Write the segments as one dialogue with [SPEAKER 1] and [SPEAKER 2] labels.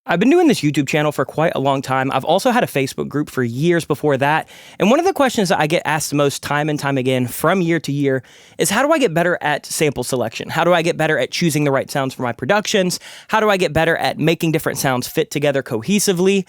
[SPEAKER 1] I've been doing this YouTube channel for quite a long time. I've also had a Facebook group for years before that. And one of the questions that I get asked the most time and time again from year to year is, how do I get better at sample selection? How do I get better at choosing the right sounds for my productions? How do I get better at making different sounds fit together cohesively?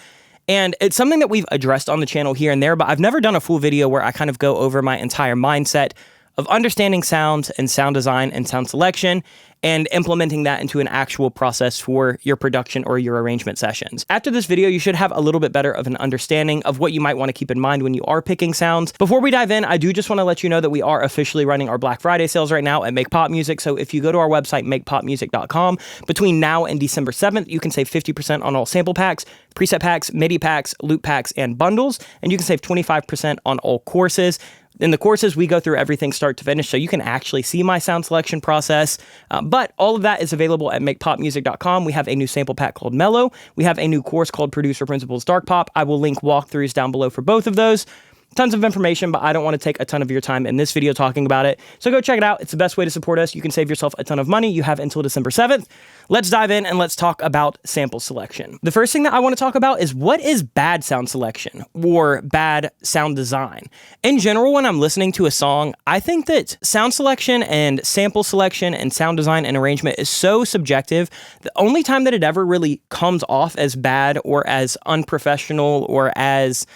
[SPEAKER 1] And it's something that we've addressed on the channel here and there, but I've never done a full video where I kind of go over my entire mindset of understanding sounds and sound design and sound selection and implementing that into an actual process for your production or your arrangement sessions. After this video, you should have a little bit better of an understanding of what you might want to keep in mind when you are picking sounds. Before we dive in, I do just want to let you know that we are officially running our Black Friday sales right now at Make Pop Music. So if you go to our website, makepopmusic.com, between now and December 7th, you can save 50% on all sample packs, preset packs, MIDI packs, loop packs, and bundles, and you can save 25% on all courses. In the courses, we go through everything start to finish, so you can actually see my sound selection process. But all of that is available at makepopmusic.com. We have a new sample pack called Mellow. We have a new course called Producer Principles Dark Pop. I will link walkthroughs down below for both of those. Tons of information, but I don't want to take a ton of your time in this video talking about it. So go check it out. It's the best way to support us. You can save yourself a ton of money. You have until December 7th. Let's dive in and let's talk about sample selection. The first thing that I want to talk about is, what is bad sound selection or bad sound design? In general, when I'm listening to a song, I think that sound selection and sample selection and sound design and arrangement is so subjective. The only time that it ever really comes off as bad or as unprofessional or as,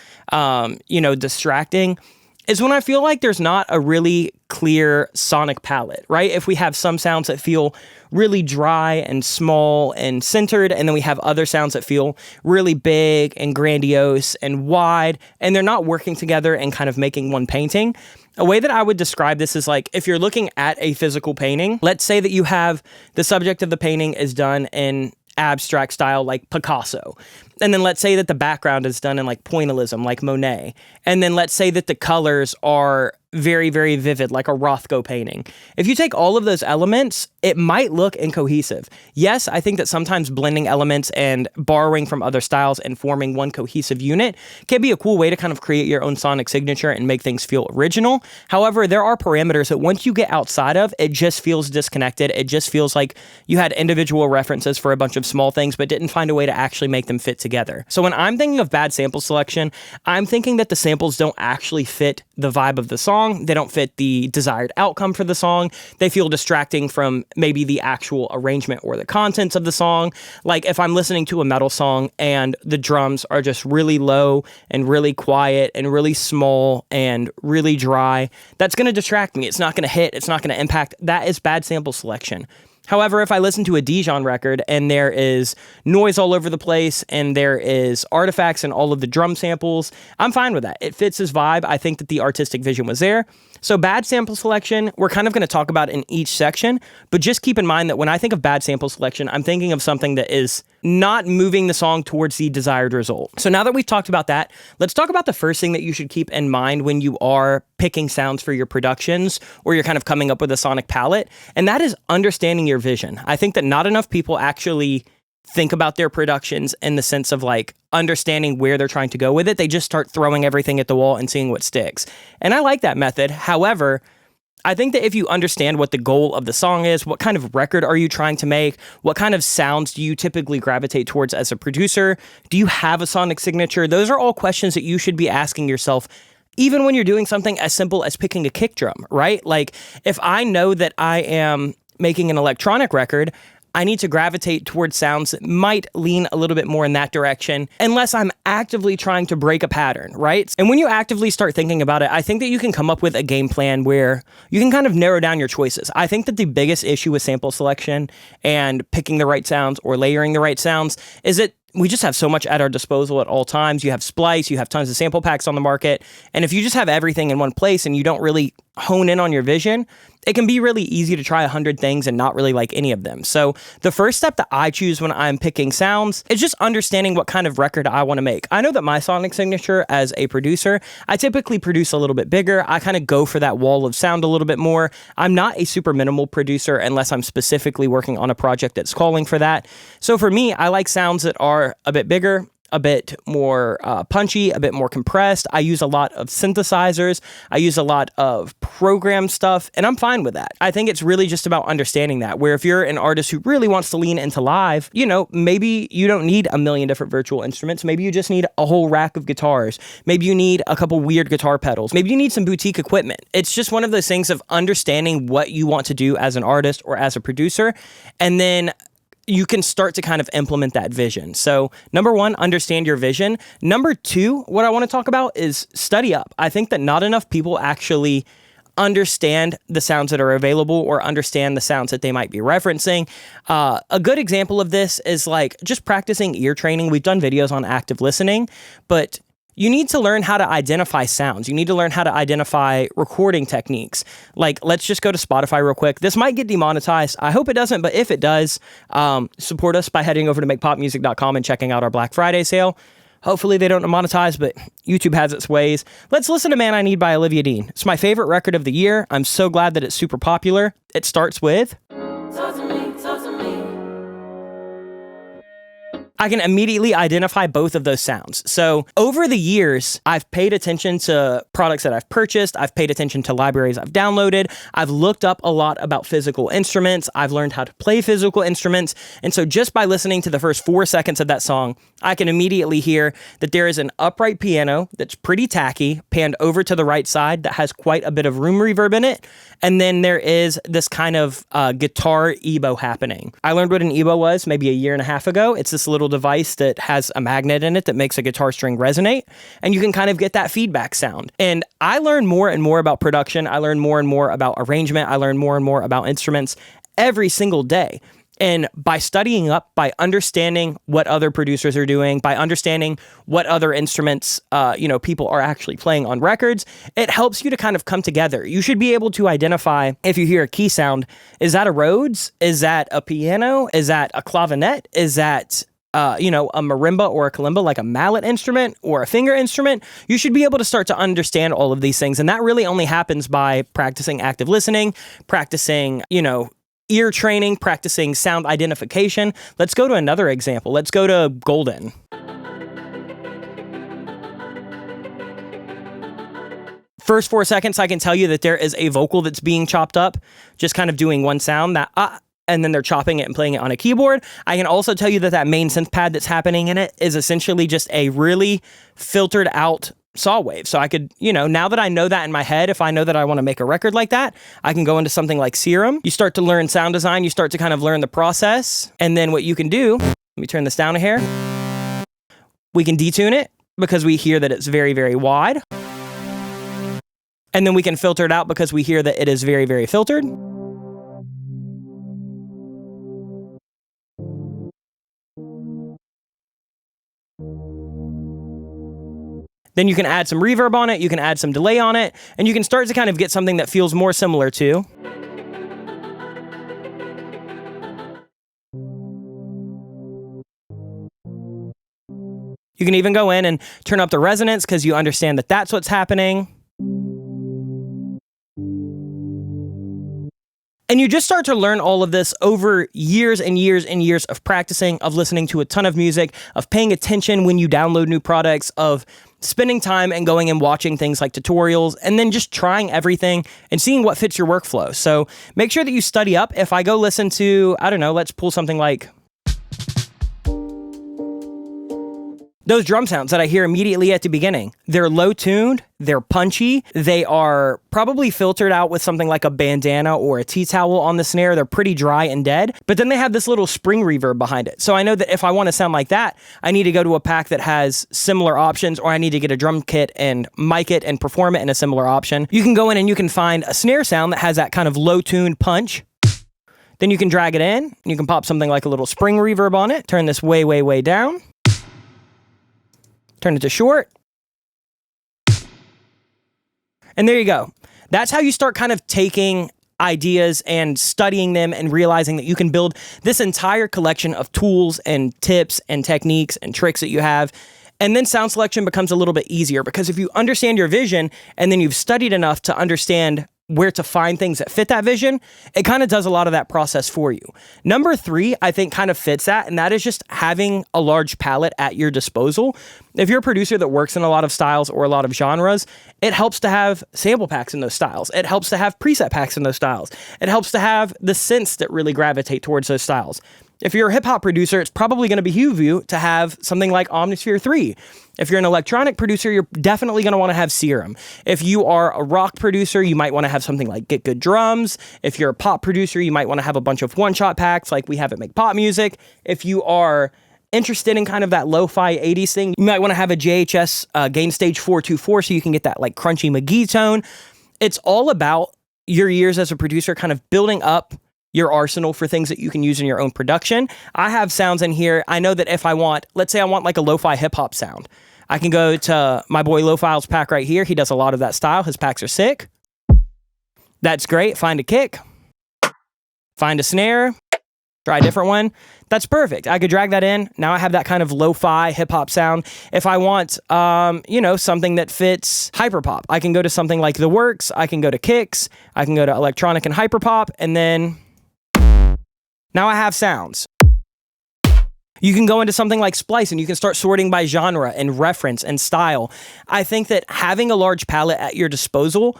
[SPEAKER 1] distracting is when I feel like there's not a really clear sonic palette, right? If we have some sounds that feel really dry and small and centered, and then we have other sounds that feel really big and grandiose and wide, and they're not working together and kind of making one painting. A way that I would describe this is like, if you're looking at a physical painting, let's say that you have the subject of the painting is done in abstract style like Picasso. And then let's say that the background is done in like pointillism like Monet. And then let's say that the colors are very, very vivid like a Rothko painting. If you take all of those elements, it might look incohesive. Yes, I think that sometimes blending elements and borrowing from other styles and forming one cohesive unit can be a cool way to kind of create your own sonic signature and make things feel original. However, there are parameters that once you get outside of, it just feels disconnected. It just feels like you had individual references for a bunch of small things, but didn't find a way to actually make them fit together. So when I'm thinking of bad sample selection, I'm thinking that the samples don't actually fit the vibe of the song. They don't fit the desired outcome for the song. They feel distracting from maybe the actual arrangement or the contents of the song. Like if I'm listening to a metal song and the drums are just really low and really quiet and really small and really dry, that's going to distract me. It's not going to hit. It's not going to impact. That is bad sample selection. However, if I listen to a Dijon record and there is noise all over the place and there is artifacts in all of the drum samples, I'm fine with that. It fits his vibe. I think that the artistic vision was there. So bad sample selection, we're kind of going to talk about in each section, but just keep in mind that when I think of bad sample selection, I'm thinking of something that is not moving the song towards the desired result. So now that we've talked about that, let's talk about the first thing that you should keep in mind when you are picking sounds for your productions or you're kind of coming up with a sonic palette, and that is understanding your vision. I think that not enough people actually think about their productions in the sense of like understanding where they're trying to go with it. They just start throwing everything at the wall and seeing what sticks. And I like that method. However, I think that if you understand what the goal of the song is, what kind of record are you trying to make, what kind of sounds do you typically gravitate towards as a producer, do you have a sonic signature? Those are all questions that you should be asking yourself even when you're doing something as simple as picking a kick drum, right? Like if I know that I am making an electronic record, I need to gravitate towards sounds that might lean a little bit more in that direction unless I'm actively trying to break a pattern, right? And when you actively start thinking about it, I think that you can come up with a game plan where you can kind of narrow down your choices. I think that the biggest issue with sample selection and picking the right sounds or layering the right sounds is that we just have so much at our disposal at all times. You have Splice, you have tons of sample packs on the market. And if you just have everything in one place and you don't really hone in on your vision, it can be really easy to try 100 things and not really like any of them. So the first step that I choose when I'm picking sounds is just understanding what kind of record I want to make. I know that my sonic signature as a producer, I typically produce a little bit bigger. I kind of go for that wall of sound a little bit more. I'm not a super minimal producer unless I'm specifically working on a project that's calling for that. So for me, I like sounds that are a bit bigger. a bit more punchy, a bit more compressed. I use a lot of synthesizers. I use a lot of program stuff, and I'm fine with that. I think it's really just about understanding that, where if you're an artist who really wants to lean into live, you know, maybe you don't need a million different virtual instruments. Maybe you just need a whole rack of guitars. Maybe you need a couple weird guitar pedals. Maybe you need some boutique equipment. It's just one of those things of understanding what you want to do as an artist or as a producer, and then you can start to kind of implement that vision. So number one, understand your vision. Number two, what I want to talk about is study up. I think that not enough people actually understand the sounds that are available or understand the sounds that they might be referencing. A good example of this is like just practicing ear training. We've done videos on active listening, but you need to learn how to identify sounds. You need to learn how to identify recording techniques. Like, let's just go to Spotify real quick. This might get demonetized. I hope it doesn't, but if it does, support us by heading over to makepopmusic.com and checking out our Black Friday sale. Hopefully they don't monetize, but YouTube has its ways. Let's listen to Man I Need by Olivia Dean. It's my favorite record of the year. I'm so glad that it's super popular. It starts with... I can immediately identify both of those sounds. So over the years, I've paid attention to products that I've purchased. I've paid attention to libraries I've downloaded. I've looked up a lot about physical instruments. I've learned how to play physical instruments. And so just by listening to the first 4 seconds of that song, I can immediately hear that there is an upright piano that's pretty tacky, panned over to the right side, that has quite a bit of room reverb in it. And then there is this kind of guitar EBO happening. I learned what an EBO was maybe a year and a half ago. It's this little device that has a magnet in it that makes a guitar string resonate, and you can kind of get that feedback sound. And I learn more and more about production. I learn more and more about arrangement. I learn more and more about instruments every single day. And by studying up, by understanding what other producers are doing, by understanding what other instruments, people are actually playing on records, it helps you to kind of come together. You should be able to identify, if you hear a key sound, is that a Rhodes? Is that a piano? Is that a clavinet? Is that a marimba or a kalimba, like a mallet instrument or a finger instrument? You should be able to start to understand all of these things. And that really only happens by practicing active listening, practicing, ear training, practicing sound identification. Let's go to another example. Let's go to Golden. First 4 seconds, I can tell you that there is a vocal that's being chopped up, just kind of doing one sound, that and then they're chopping it and playing it on a keyboard. I can also tell you that that main synth pad that's happening in it is essentially just a really filtered out saw wave. So I could, now that I know that in my head, if I know that I want to make a record like that, I can go into something like Serum. You start to learn sound design. You start to kind of learn the process. And then what you can do, let me turn this down a hair. We can detune it because we hear that it's very, very wide. And then we can filter it out because we hear that it is very, very filtered. Then you can add some reverb on it, you can add some delay on it, and you can start to kind of get something that feels more similar to. You can even go in and turn up the resonance because you understand that that's what's happening. And you just start to learn all of this over years and years and years of practicing, of listening to a ton of music, of paying attention when you download new products, of spending time and going and watching things like tutorials, and then just trying everything and seeing what fits your workflow. So make sure that you study up. If I go listen to, let's pull something like those drum sounds that I hear immediately at the beginning. They're low tuned, they're punchy, they are probably filtered out with something like a bandana or a tea towel on the snare. They're pretty dry and dead, but then they have this little spring reverb behind it. So I know that if I want to sound like that, I need to go to a pack that has similar options, or I need to get a drum kit and mic it and perform it in a similar option. You can go in and you can find a snare sound that has that kind of low tuned punch. Then you can drag it in, you can pop something like a little spring reverb on it, turn this way, way, way down. Turn it to short. And there you go. That's how you start kind of taking ideas and studying them and realizing that you can build this entire collection of tools and tips and techniques and tricks that you have. And then sound selection becomes a little bit easier because if you understand your vision and then you've studied enough to understand where to find things that fit that vision, it kind of does a lot of that process for you. Number 3, I think kind of fits that, and that is just having a large palette at your disposal. If you're a producer that works in a lot of styles or a lot of genres, it helps to have sample packs in those styles. It helps to have preset packs in those styles. It helps to have the synths that really gravitate towards those styles. If you're a hip-hop producer, it's probably going to behoove you to have something like Omnisphere 3. If you're an electronic producer, you're definitely going to want to have Serum. If you are a rock producer, you might want to have something like Get Good Drums. If you're a pop producer, you might want to have a bunch of one-shot packs like we have at Make Pop Music. If you are interested in kind of that lo-fi 80s thing, you might want to have a JHS Gain Stage 424 so you can get that like crunchy McGee tone. It's all about your years as a producer kind of building up your arsenal for things that you can use in your own production. I have sounds in here. I know that if I want, let's say I want like a lo-fi hip-hop sound, I can go to my boy Lo-File's pack right here. He does a lot of that style. His packs are sick. That's great. Find a kick. Find a snare. Try a different one. That's perfect. I could drag that in. Now I have that kind of lo-fi hip-hop sound. If I want, something that fits hyperpop, I can go to something like The Works. I can go to kicks. I can go to electronic and hyperpop, and then now I have sounds. You can go into something like Splice and you can start sorting by genre and reference and style. I think that having a large palette at your disposal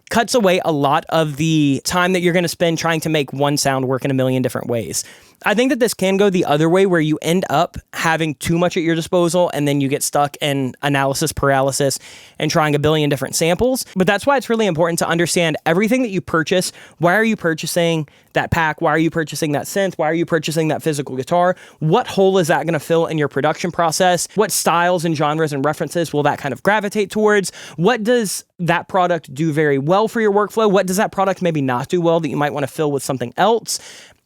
[SPEAKER 1] cuts away a lot of the time that you're going to spend trying to make one sound work in a million different ways. I think that this can go the other way where you end up having too much at your disposal and then you get stuck in analysis paralysis and trying a billion different samples. But that's why it's really important to understand everything that you purchase. Why are you purchasing that pack? Why are you purchasing that synth? Why are you purchasing that physical guitar? What hole is that going to fill in your production process? What styles and genres and references will that kind of gravitate towards? What does that product do very well for your workflow? What does that product maybe not do well that you might want to fill with something else?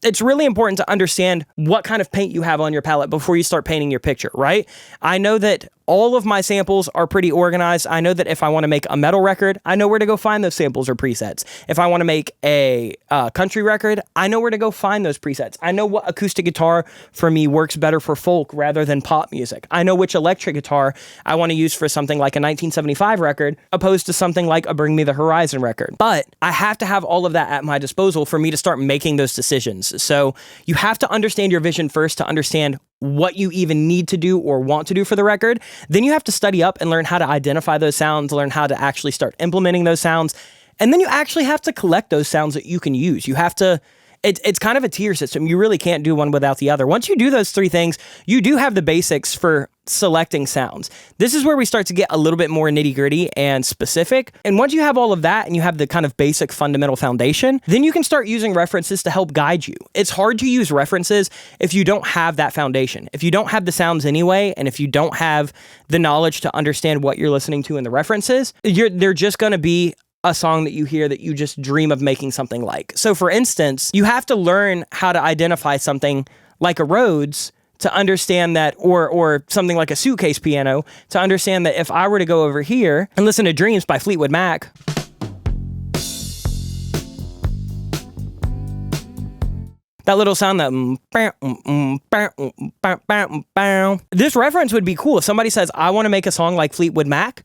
[SPEAKER 1] It's really important to understand what kind of paint you have on your palette before you start painting your picture, right? I know that all of my samples are pretty organized. I know that if I want to make a metal record, I know where to go find those samples or presets. If I want to make a country record, I know where to go find those presets. I know what acoustic guitar for me works better for folk rather than pop music. I know which electric guitar I want to use for something like a 1975 record opposed to something like a Bring Me the Horizon record. But I have to have all of that at my disposal for me to start making those decisions. So you have to understand your vision first to understand what you even need to do or want to do for the record. Then you have to study up and learn how to identify those sounds, learn how to actually start implementing those sounds. And then you actually have to collect those sounds that you can use. You have to, it's kind of a tier system. You really can't do one without the other. Once you do those 3 things, you do have the basics for selecting sounds. This is where we start to get a little bit more nitty gritty and specific. And once you have all of that and you have the kind of basic fundamental foundation, then you can start using references to help guide you. It's hard to use references if you don't have that foundation. If you don't have the sounds anyway, and if you don't have the knowledge to understand what you're listening to in the references, they're just going to be a song that you hear that you just dream of making something like. So for instance, you have to learn how to identify something like a Rhodes to understand that, or something like a suitcase piano, to understand that if I were to go over here and listen to Dreams by Fleetwood Mac, that little sound, this reference would be cool. If somebody says, I want to make a song like Fleetwood Mac,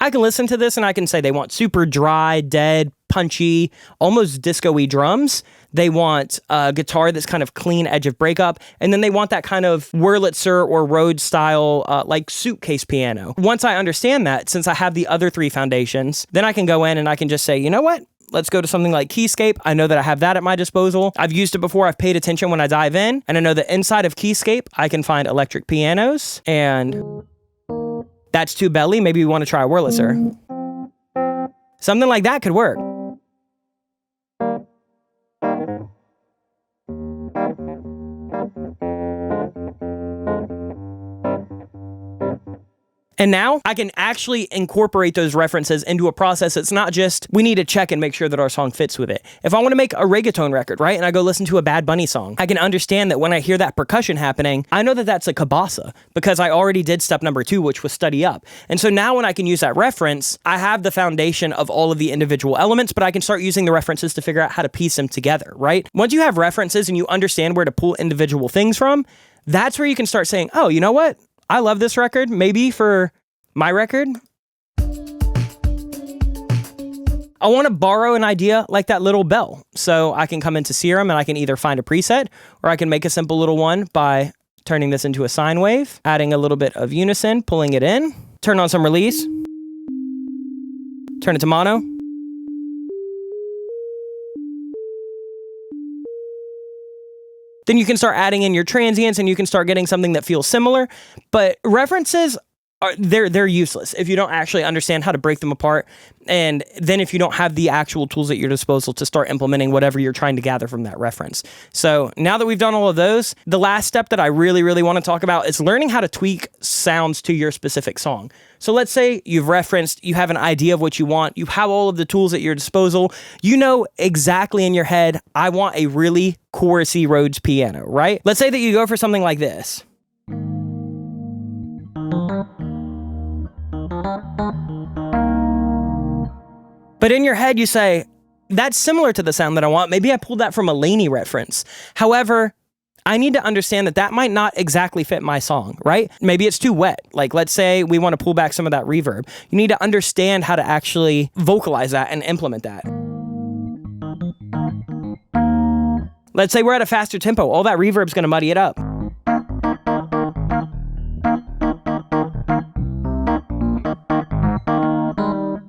[SPEAKER 1] I can listen to this and I can say they want super dry, dead, punchy, almost disco-y drums. They want a guitar that's kind of clean edge of breakup. And then they want that kind of Wurlitzer or Rhodes style, like suitcase piano. Once I understand that, since I have the other 3 foundations, then I can go in and I can just say, you know what? Let's go to something like Keyscape. I know that I have that at my disposal. I've used it before. I've paid attention when I dive in. And I know that inside of Keyscape, I can find electric pianos. And that's too belly. Maybe we want to try a Wurlitzer. Something like that could work. And now I can actually incorporate those references into a process that's not just, we need to check and make sure that our song fits with it. If I want to make a reggaeton record, right, and I go listen to a Bad Bunny song, I can understand that when I hear that percussion happening, I know that that's a cabasa because I already did step number 2, which was study up. And so now when I can use that reference, I have the foundation of all of the individual elements, but I can start using the references to figure out how to piece them together, right? Once you have references and you understand where to pull individual things from, that's where you can start saying, oh, you know what? I love this record. Maybe for my record, I want to borrow an idea like that little bell. So I can come into Serum and I can either find a preset, or I can make a simple little one by turning this into a sine wave, adding a little bit of unison, pulling it in, turn on some release, turn it to mono. Then you can start adding in your transients and you can start getting something that feels similar. But references, they're useless if you don't actually understand how to break them apart. And then if you don't have the actual tools at your disposal to start implementing whatever you're trying to gather from that reference. So now that we've done all of those, the last step that I really want to talk about is learning how to tweak sounds to your specific song. So let's say you've referenced, you have an idea of what you want, you have all of the tools at your disposal, you know exactly in your head, I want a really chorusy Rhodes piano, right? Let's say that you go for something like this. But in your head, you say, that's similar to the sound that I want. Maybe I pulled that from a Laney reference. However, I need to understand that that might not exactly fit my song, right? Maybe it's too wet. Like, let's say we want to pull back some of that reverb. You need to understand how to actually vocalize that and implement that. Let's say we're at a faster tempo. All that reverb's going to muddy it up.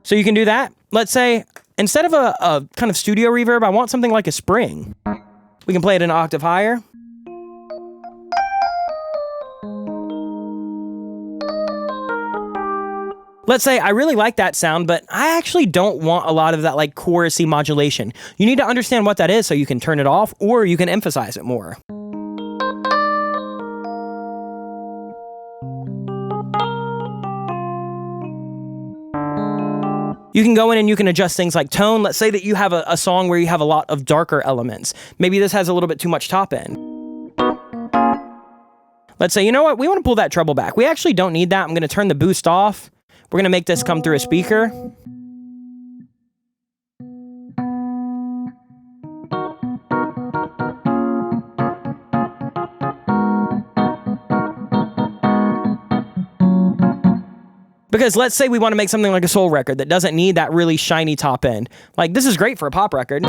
[SPEAKER 1] So you can do that. Let's say, instead of a kind of studio reverb, I want something like a spring. We can play it an octave higher. Let's say I really like that sound, but I actually don't want a lot of that like chorusy modulation. You need to understand what that is so you can turn it off or you can emphasize it more. You can go in and you can adjust things like tone. Let's say that you have a song where you have a lot of darker elements. Maybe this has a little bit too much top end. Let's say, you know what? We want to pull that treble back. We actually don't need that. I'm going to turn the boost off. We're going to make this come through a speaker. Because let's say we want to make something like a soul record that doesn't need that really shiny top end. Like, this is great for a pop record.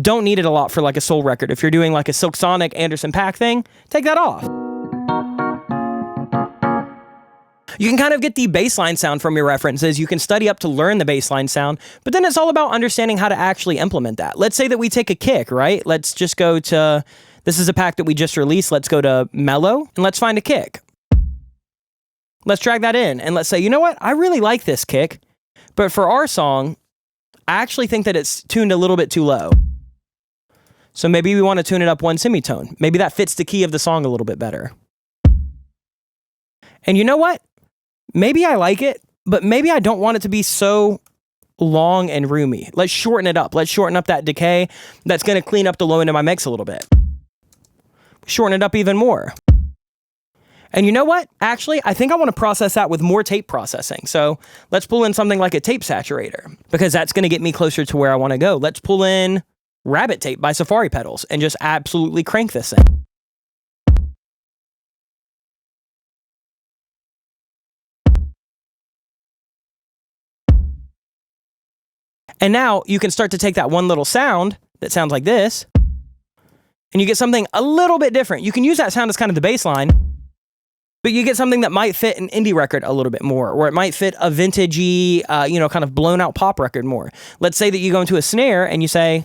[SPEAKER 1] Don't need it a lot for like a soul record. If you're doing like a Silk Sonic, Anderson .Paak thing, take that off. You can kind of get the baseline sound from your references. You can study up to learn the baseline sound, but then it's all about understanding how to actually implement that. Let's say that we take a kick, right? Let's just go to, this is a pack that we just released. Let's go to Mellow and let's find a kick. Let's drag that in and let's say, you know what? I really like this kick, but for our song, I actually think that it's tuned a little bit too low. So maybe we want to tune it up one semitone. Maybe that fits the key of the song a little bit better. And you know what? Maybe I like it, but maybe I don't want it to be so long and roomy. Let's shorten it up. Let's shorten up that decay. That's going to clean up the low end of my mix a little bit. Shorten it up even more. And you know what? Actually, I think I want to process that with more tape processing. So let's pull in something like a tape saturator, because that's going to get me closer to where I want to go. Let's pull in Rabbit Tape by Safari Pedals and just absolutely crank this in. And now you can start to take that one little sound that sounds like this, and you get something a little bit different. You can use that sound as kind of the bass line, but you get something that might fit an indie record a little bit more, or it might fit a vintagey, kind of blown out pop record more. Let's say that you go into a snare and you say,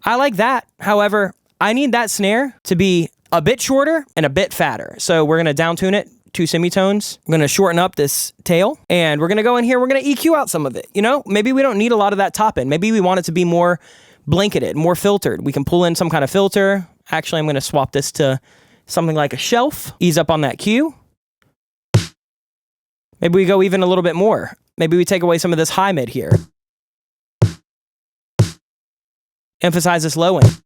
[SPEAKER 1] I like that. However, I need that snare to be a bit shorter and a bit fatter. So we're going to down tune it 2 semitones. We're going to shorten up this tail, and we're going to go in here. We're going to EQ out some of it. You know, maybe we don't need a lot of that top end. Maybe we want it to be more blanketed, more filtered. We can pull in some kind of filter. Actually, I'm going to swap this to something like a shelf. Ease up on that Q. Maybe we go even a little bit more. Maybe we take away some of this high mid here. Emphasize this low end.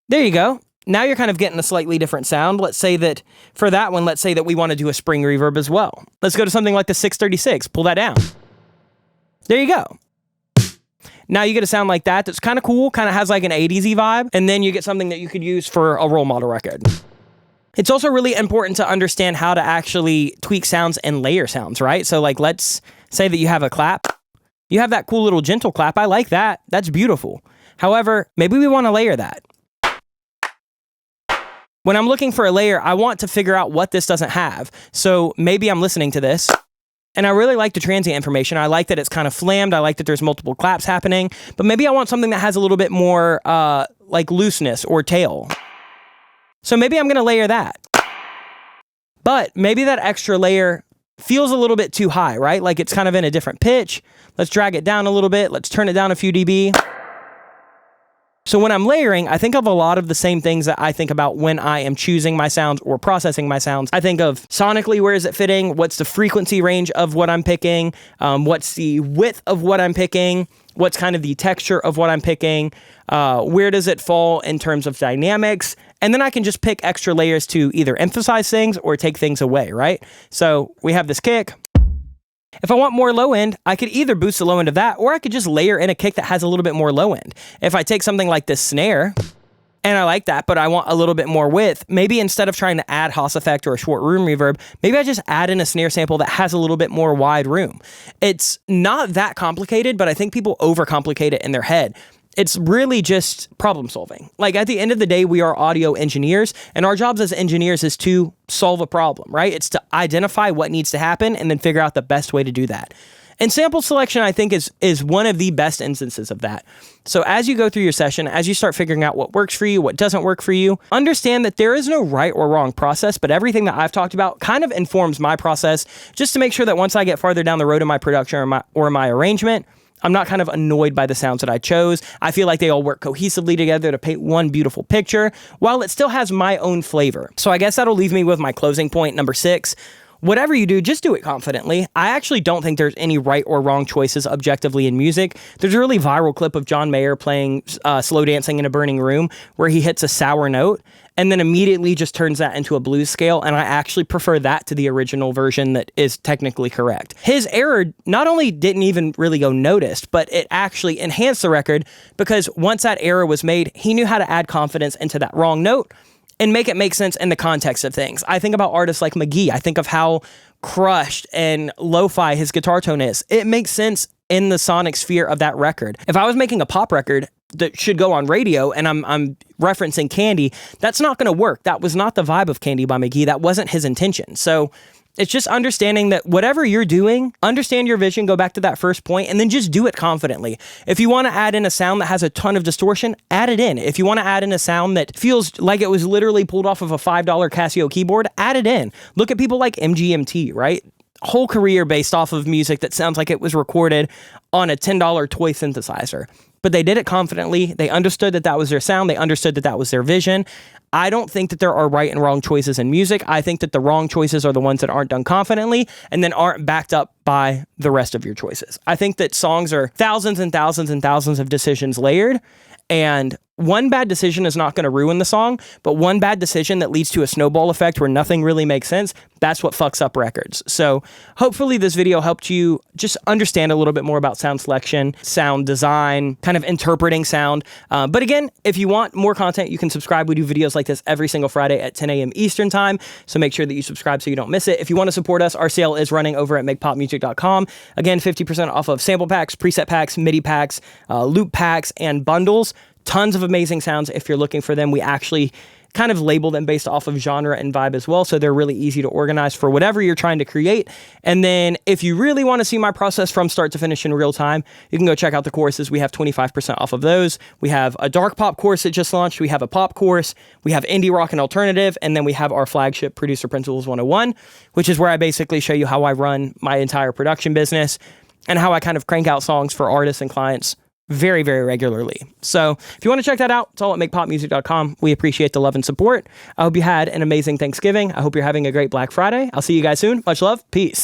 [SPEAKER 1] There you go. Now you're kind of getting a slightly different sound. Let's say that for that one, let's say that we want to do a spring reverb as well. Let's go to something like the 636. Pull that down. There you go. Now you get a sound like that that's kind of cool, kind of has like an 80s-y vibe, and then you get something that you could use for a role model record. It's also really important to understand how to actually tweak sounds and layer sounds, right? So like, let's say that you have a clap, You have that cool little gentle clap. I like that. That's beautiful. However, maybe we want to layer that. When I'm looking for a layer, I want to figure out what this doesn't have. So maybe I'm listening to this, and I really like the transient information. I like that it's kind of flammed. I like that there's multiple claps happening, but maybe I want something that has a little bit more like looseness or tail. So maybe I'm going to layer that. But maybe that extra layer feels a little bit too high, right? Like it's kind of in a different pitch. Let's drag it down a little bit. Let's turn it down a few dB. So when I'm layering, I think of a lot of the same things that I think about when I am choosing my sounds or processing my sounds. I think of sonically, where is it fitting? What's the frequency range of what I'm picking? What's the width of what I'm picking? What's kind of the texture of what I'm picking? Where does it fall in terms of dynamics? And then I can just pick extra layers to either emphasize things or take things away, right? So we have this kick. If I want more low end, I could either boost the low end of that, or I could just layer in a kick that has a little bit more low end. If I take something like this snare, and I like that, but I want a little bit more width, maybe instead of trying to add Haas effect or a short room reverb, maybe I just add in a snare sample that has a little bit more wide room. It's not that complicated, but I think people overcomplicate it in their head. It's really just problem solving. Like at the end of the day, we are audio engineers, and our jobs as engineers is to solve a problem, right? It's to identify what needs to happen and then figure out the best way to do that. And sample selection, I think, is one of the best instances of that. So as you go through your session, as you start figuring out what works for you, what doesn't work for you, understand that there is no right or wrong process, but everything that I've talked about kind of informs my process, just to make sure that once I get farther down the road in my production or my arrangement, I'm not kind of annoyed by the sounds that I chose. I feel like they all work cohesively together to paint one beautiful picture, while it still has my own flavor. So I guess that'll leave me with my closing point, number 6. Whatever you do, just do it confidently. I actually don't think there's any right or wrong choices objectively in music. There's a really viral clip of John Mayer playing Slow Dancing in a Burning Room where he hits a sour note and then immediately just turns that into a blues scale, and I actually prefer that to the original version that is technically correct. His error not only didn't even really go noticed, but it actually enhanced the record, because once that error was made, he knew how to add confidence into that wrong note and make it make sense in the context of things. I think about artists like McGee. I think of how crushed and lo-fi his guitar tone is. It makes sense in the sonic sphere of that record. If I was making a pop record that should go on radio and I'm referencing Candy, that's not going to work. That was not the vibe of Candy by McGee. That wasn't his intention. So it's just understanding that whatever you're doing, understand your vision, go back to that first point, and then just do it confidently. If you want to add in a sound that has a ton of distortion, add it in. If you want to add in a sound that feels like it was literally pulled off of a $5 Casio keyboard, add it in. Look at people like MGMT, right? Whole career based off of music that sounds like it was recorded on a $10 toy synthesizer. But they did it confidently. They understood that that was their sound. They understood that that was their vision. I don't think that there are right and wrong choices in music. I think that the wrong choices are the ones that aren't done confidently and then aren't backed up by the rest of your choices. I think that songs are thousands and thousands and thousands of decisions layered, and one bad decision is not going to ruin the song, but one bad decision that leads to a snowball effect where nothing really makes sense, that's what fucks up records. So hopefully this video helped you just understand a little bit more about sound selection, sound design, kind of interpreting sound. But again, if you want more content, you can subscribe. We do videos like this every single Friday at 10 a.m. Eastern time. So make sure that you subscribe so you don't miss it. If you want to support us, our sale is running over at makepopmusic.com. Again, 50% off of sample packs, preset packs, MIDI packs, loop packs, and bundles. Tons of amazing sounds if you're looking for them. We actually kind of label them based off of genre and vibe as well, so they're really easy to organize for whatever you're trying to create. And then if you really want to see my process from start to finish in real time, you can go check out the courses. We have 25% off of those. We have a dark pop course that just launched. We have a pop course. We have indie rock and alternative. And then we have our flagship Producer Principles 101, which is where I basically show you how I run my entire production business and how I kind of crank out songs for artists and clients very, very regularly. So if you want to check that out, it's all at makepopmusic.com. We appreciate the love and support. I hope you had an amazing Thanksgiving. I hope you're having a great Black Friday. I'll see you guys soon. Much love. Peace.